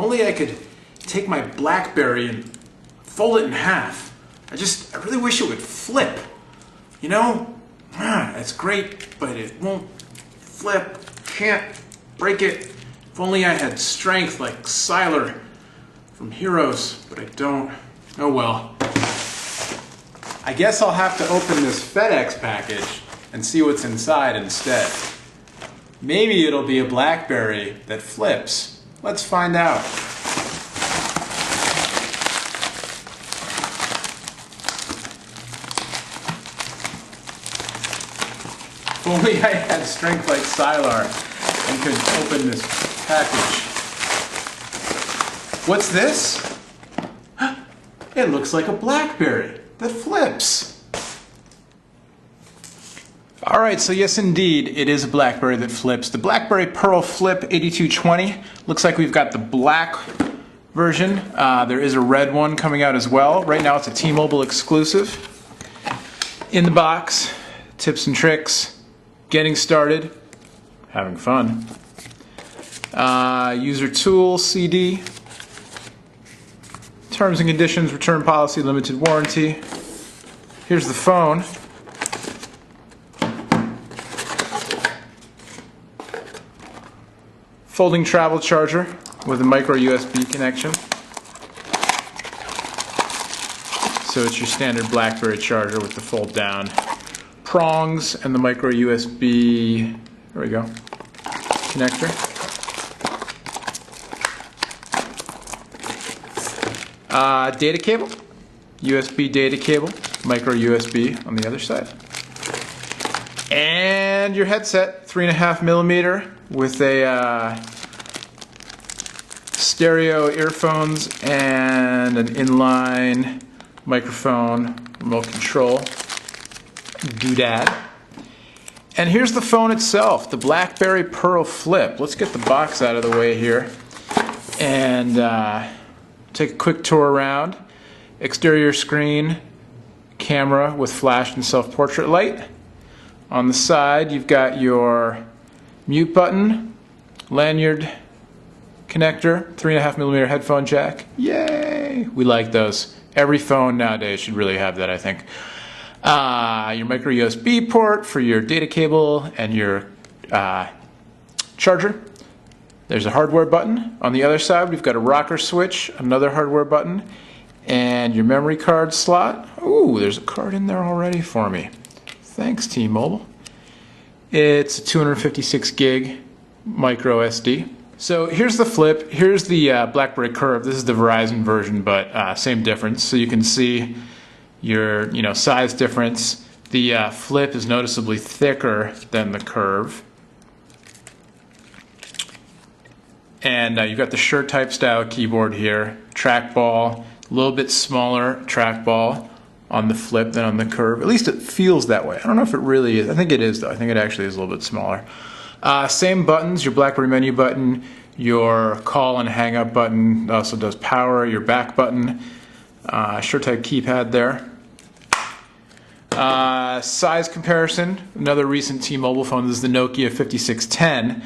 only I could take my BlackBerry and fold it in half. I really wish it would flip. You know? It's great, but it won't flip. Can't break it. If only I had strength like Siler from Heroes, but I don't. Oh well. I guess I'll have to open this FedEx package and see what's inside instead. Maybe it'll be a BlackBerry that flips. Let's find out. If only I had strength like Sylar and could open this package. What's this? It looks like a BlackBerry that flips. Alright, so yes indeed, it is a BlackBerry that flips. The BlackBerry Pearl Flip 8220. Looks like we've got the black version. There is a red one coming out as well. Right now it's a T-Mobile exclusive. In the box, tips and tricks, getting started, having fun. User tool, CD, terms and conditions, return policy, limited warranty. Here's the phone. Folding travel charger with a micro USB connection. So it's your standard BlackBerry charger with the fold down prongs and the micro USB, there we go, connector. Data cable, USB data cable, micro USB on the other side. And your headset, 3.5mm with a stereo earphones and an inline microphone, remote control, doodad. And here's the phone itself, the BlackBerry Pearl Flip. Let's get the box out of the way here and take a quick tour around. Exterior screen, camera with flash and self-portrait light. On the side you've got your mute button, lanyard connector, 3.5mm headphone jack. Yay! We like those. Every phone nowadays should really have that, I think. Your micro USB port for your data cable and your charger. There's a hardware button. On the other side we've got a rocker switch, another hardware button, and your memory card slot. Ooh, there's a card in there already for me. Thanks, T-Mobile. It's a 256 gig micro SD. So here's the Flip. Here's the BlackBerry Curve. This is the Verizon version, but same difference. So you can see your size difference. The Flip is noticeably thicker than the Curve. And you've got the Sure type style keyboard here. Trackball, a little bit smaller trackball on the Flip than on the Curve. At least it feels that way. I don't know if it really is. I think it is though. I think it actually is a little bit smaller. Same buttons, your BlackBerry menu button, your call and hang up button, also does power, your back button, Sure type keypad there. Size comparison, another recent T-Mobile phone. This is the Nokia 5610.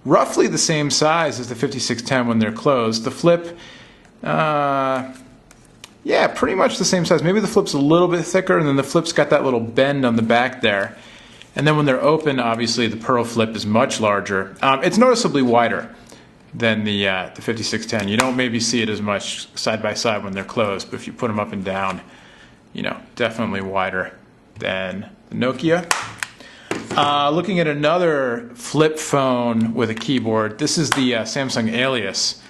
Roughly the same size as the 5610 when they're closed. The Flip, yeah, pretty much the same size. Maybe the Flip's a little bit thicker, and then the Flip's got that little bend on the back there. And then when they're open, obviously the Pearl Flip is much larger. It's noticeably wider than the 5610. You don't maybe see it as much side by side when they're closed, but if you put them up and down, definitely wider than the Nokia. Looking at another Flip phone with a keyboard, this is the Samsung Alias.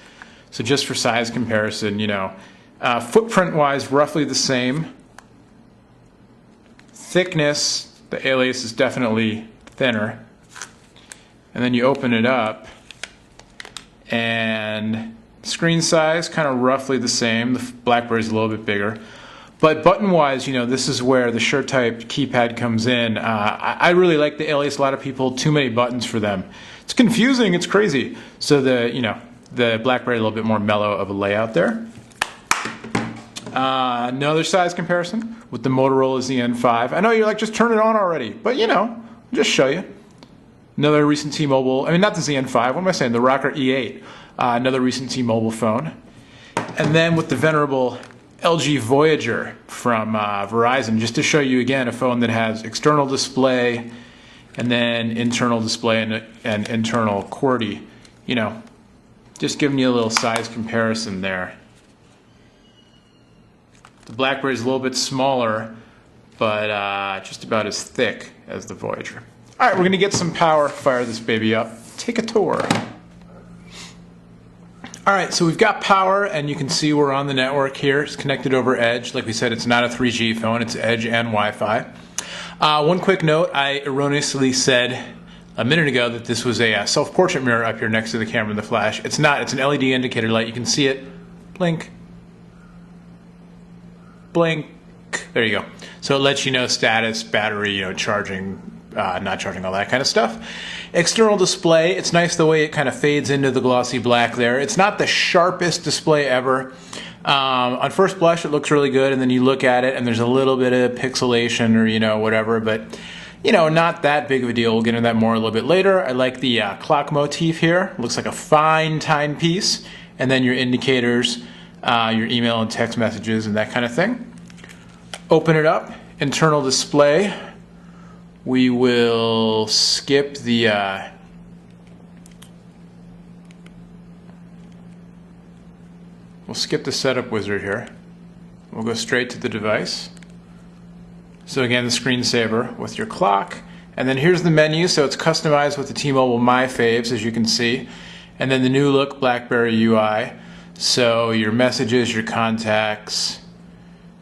So just for size comparison, footprint-wise, roughly the same. Thickness, the Alias is definitely thinner. And then you open it up, and screen size, kind of roughly the same. The BlackBerry's a little bit bigger. But button-wise, this is where the Sure type keypad comes in. I really like the Alias. A lot of people, too many buttons for them. It's confusing. It's crazy. So the BlackBerry a little bit more mellow of a layout there. Another size comparison with the Motorola ZN5. I know you're like, just turn it on already, but just show you. Another recent T-Mobile. I mean, not the ZN5. What am I saying? The Rocker E8. another recent T-Mobile phone. And then with the venerable LG Voyager from Verizon, just to show you again a phone that has external display and then internal display and internal QWERTY. You know, just giving you a little size comparison there. The BlackBerry is a little bit smaller, but just about as thick as the Voyager. All right, we're going to get some power, fire this baby up, take a tour. All right, so we've got power, and you can see we're on the network here. It's connected over Edge. Like we said, it's not a 3G phone. It's Edge and Wi-Fi. One quick note, I erroneously said a minute ago that this was a self-portrait mirror up here next to the camera and the flash. It's not. It's an LED indicator light. You can see it. Blink. Blink. There you go. So it lets you know status, battery, you know, charging, not charging, all that kind of stuff. External display, it's nice the way it kind of fades into the glossy black there. It's not the sharpest display ever. On first blush, it looks really good, and then you look at it, and there's a little bit of pixelation or, you know, whatever, but, you know, not that big of a deal. We'll get into that more a little bit later. I like the clock motif here. Looks like a fine timepiece, and then your indicators, your email and text messages, and that kind of thing. Open it up, internal display. We will skip the setup wizard here. We'll go straight to the device. So again, the screensaver with your clock, and then here's the menu. So it's customized with the T-Mobile My Faves, as you can see, and then the new look BlackBerry UI. So your messages, your contacts,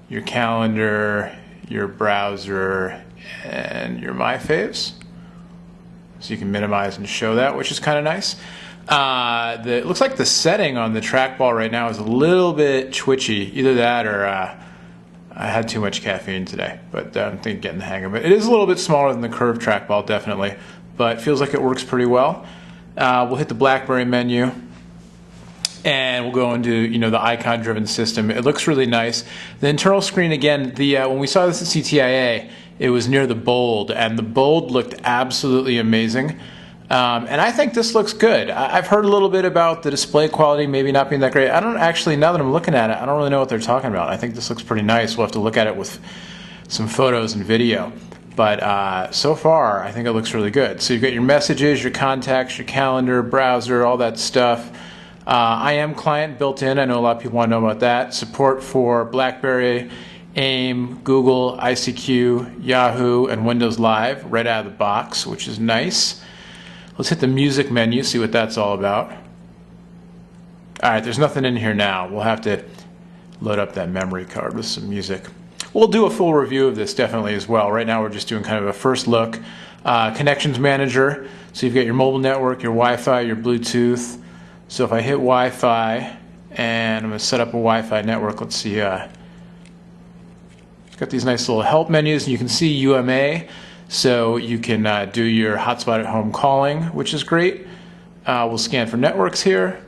your calendar, your browser, and your My Faves. So you can minimize and show that, which is kind of nice. It looks like the setting on the trackball right now is a little bit twitchy. Either that or I had too much caffeine today, but I think getting the hang of it. It is a little bit smaller than the curved trackball, definitely, but feels like it works pretty well. We'll hit the BlackBerry menu, and we'll go into, you know, the icon-driven system. It looks really nice. The internal screen, again, when we saw this at CTIA, it was near the bold, and the bold looked absolutely amazing. And I think this looks good. I've heard a little bit about the display quality maybe not being that great. I don't actually, now that I'm looking at it, I don't really know what they're talking about. I think this looks pretty nice. We'll have to look at it with some photos and video. But so far, I think it looks really good. So you've got your messages, your contacts, your calendar, browser, all that stuff. IM client built in. I know a lot of people want to know about that. Support for BlackBerry, AIM, Google, ICQ, Yahoo, and Windows Live right out of the box, which is nice. Let's hit the music menu, see what that's all about. All right, there's nothing in here now. We'll have to load up that memory card with some music. We'll do a full review of this definitely as well. Right now we're just doing kind of a first look. Connections manager, so you've got your mobile network, your Wi-Fi, your Bluetooth. So if I hit Wi-Fi, and I'm going to set up a Wi-Fi network, let's see. It's got these nice little help menus, and you can see UMA, so you can do your hotspot at home calling, which is great. We'll scan for networks here.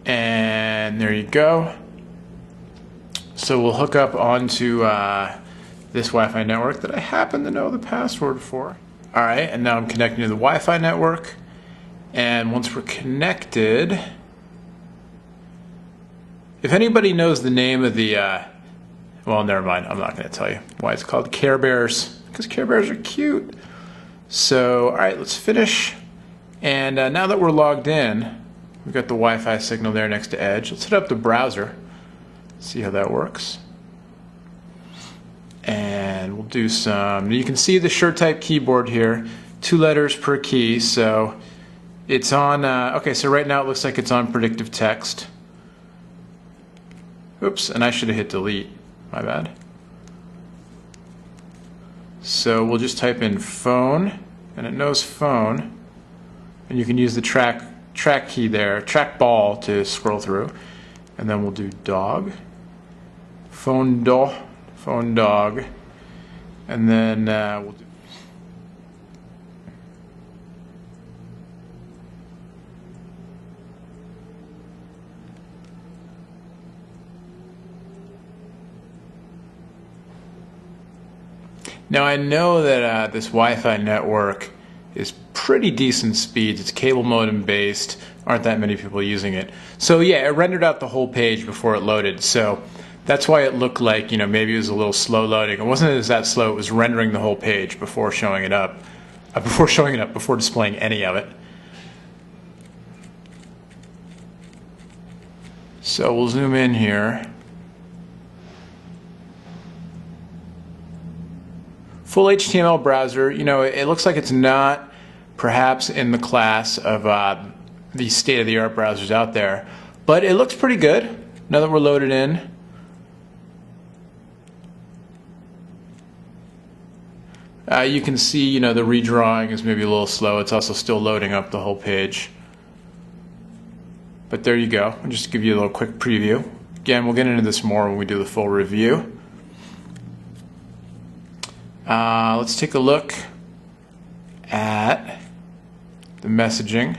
And there you go. So we'll hook up onto this Wi-Fi network that I happen to know the password for. All right, and now I'm connecting to the Wi-Fi network. And once we're connected, if anybody knows the name of the, well, never mind, I'm not going to tell you why it's called Care Bears, because Care Bears are cute. So, all right, let's finish. And now that we're logged in, we've got the Wi-Fi signal there next to Edge. Let's hit up the browser, see how that works. And we'll do some, you can see the SureType keyboard here, 2 letters per key, so it's on, okay, so right now it looks like it's on predictive text. Oops, and I should have hit delete, my bad. So we'll just type in phone, and it knows phone, and you can use the track key there, trackball to scroll through, and then we'll do dog, phone dog, and then we'll do Now I know that this Wi-Fi network is pretty decent speeds. It's cable modem based. Aren't that many people using it. So yeah, it rendered out the whole page before it loaded. So that's why it looked like, you know, maybe it was a little slow loading. It wasn't as that slow. It was rendering the whole page before showing it up. Before displaying any of it. So we'll zoom in here. Full HTML browser, you know, it looks like it's not perhaps in the class of the state-of-the-art browsers out there, but it looks pretty good now that we're loaded in. You can see, you know, the redrawing is maybe a little slow. It's also still loading up the whole page. But there you go. I'll just give you a little quick preview. Again, we'll get into this more when we do the full review. Let's take a look at the messaging.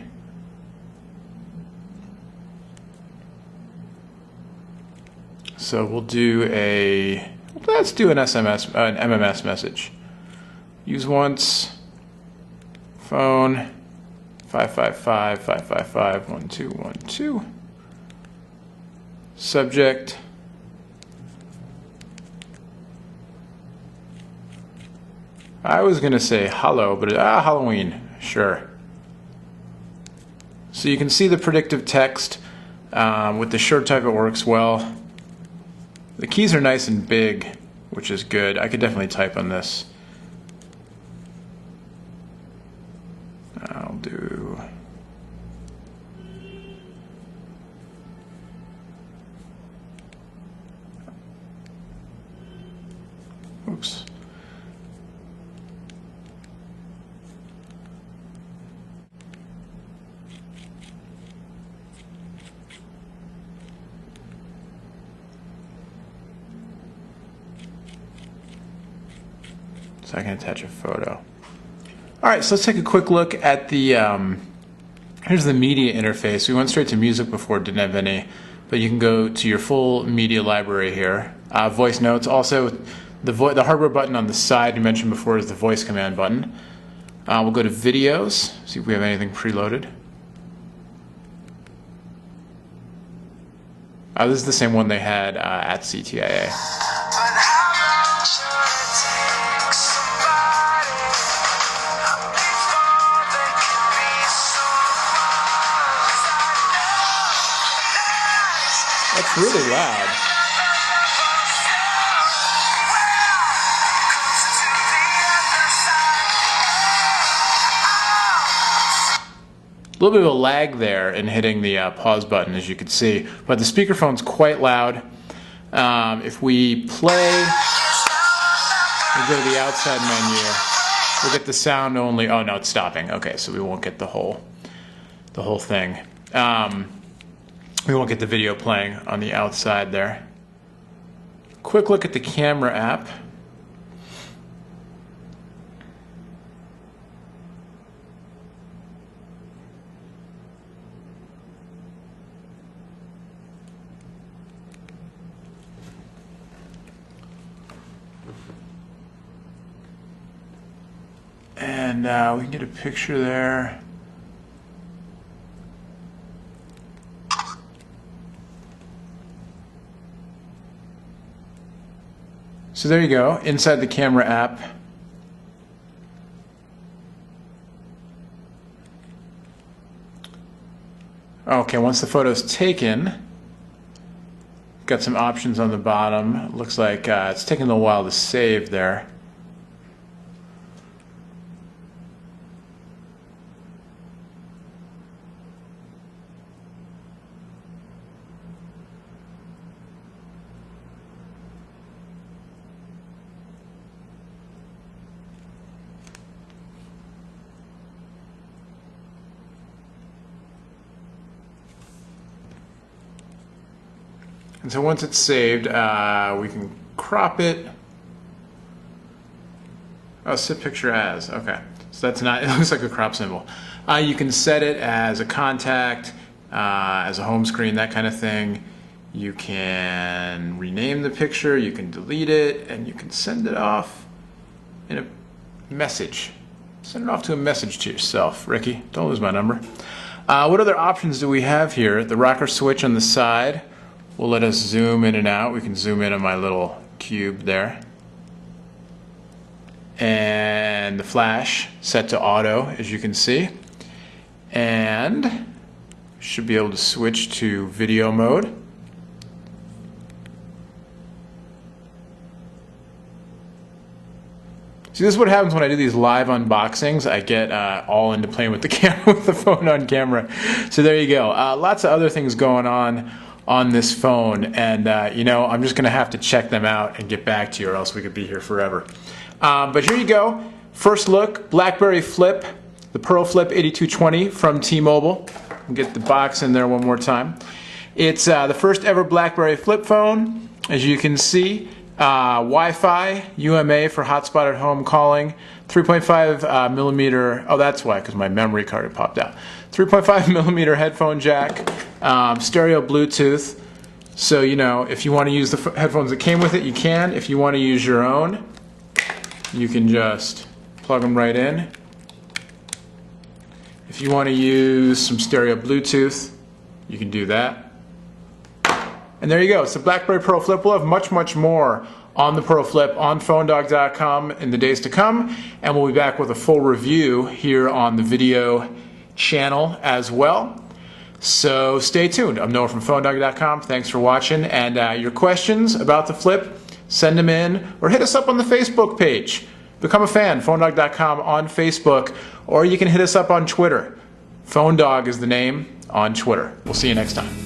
So we'll do let's do an MMS message. Use once, phone, 555-555-1212. Subject. I was going to say hello, but Halloween, sure. So you can see the predictive text. With the short type it works well. The keys are nice and big, which is good. I could definitely type on this. I'll do... Oops. So I can attach a photo. All right, so let's take a quick look at the, here's the media interface. We went straight to music before, didn't have any, but you can go to your full media library here. Voice notes, also the hardware button on the side you mentioned before is the voice command button. We'll go to videos, see if we have anything preloaded. This is the same one they had at CTIA. That's really loud. A little bit of a lag there in hitting the pause button, as you can see, but the speakerphone's quite loud. If we play, we go to the outside menu, we'll get the sound only. Oh no, it's stopping. Okay, so we won't get the whole thing. We won't get the video playing on the outside there. Quick look at the camera app. And we can get a picture there. So there you go, inside the camera app. Okay, once the photo's taken, got some options on the bottom. Looks like it's taking a little while to save there. And so once it's saved, we can crop it. Oh, set picture as, okay. So that's not, it looks like a crop symbol. You can set it as a contact, as a home screen, that kind of thing. You can rename the picture, you can delete it, and you can send it off. in a message. Send it off to a message to yourself, Ricky. Don't lose my number. What other options do we have here? The rocker switch on the side will let us zoom in and out. We can zoom in on my little cube there. And the flash set to auto, as you can see. And should be able to switch to video mode. See, this is what happens when I do these live unboxings. I get all into playing with the camera, with the phone on camera. So there you go. Lots of other things going on this phone, and you know, I'm just going to have to check them out and get back to you, or else we could be here forever. But here you go. First look, BlackBerry Flip, the Pearl Flip 8220 from T-Mobile. We'll get the box in there one more time. It's the first ever BlackBerry Flip phone, as you can see. Wi-Fi, UMA for hotspot at home calling, 3.5 millimeter, oh that's why, because my memory card had popped out, 3.5 millimeter headphone jack, stereo Bluetooth, so you know, if you want to use the headphones that came with it, you can. If you want to use your own, you can just plug them right in. If you want to use some stereo Bluetooth, you can do that. And there you go. It's the BlackBerry Pearl Flip. We'll have much more on the Pearl Flip on PhoneDog.com in the days to come, and we'll be back with a full review here on the video channel as well. So stay tuned. I'm Noah from PhoneDog.com. Thanks for watching, and your questions about the Flip, send them in or hit us up on the Facebook page. Become a fan, PhoneDog.com on Facebook, or you can hit us up on Twitter. PhoneDog is the name on Twitter. We'll see you next time.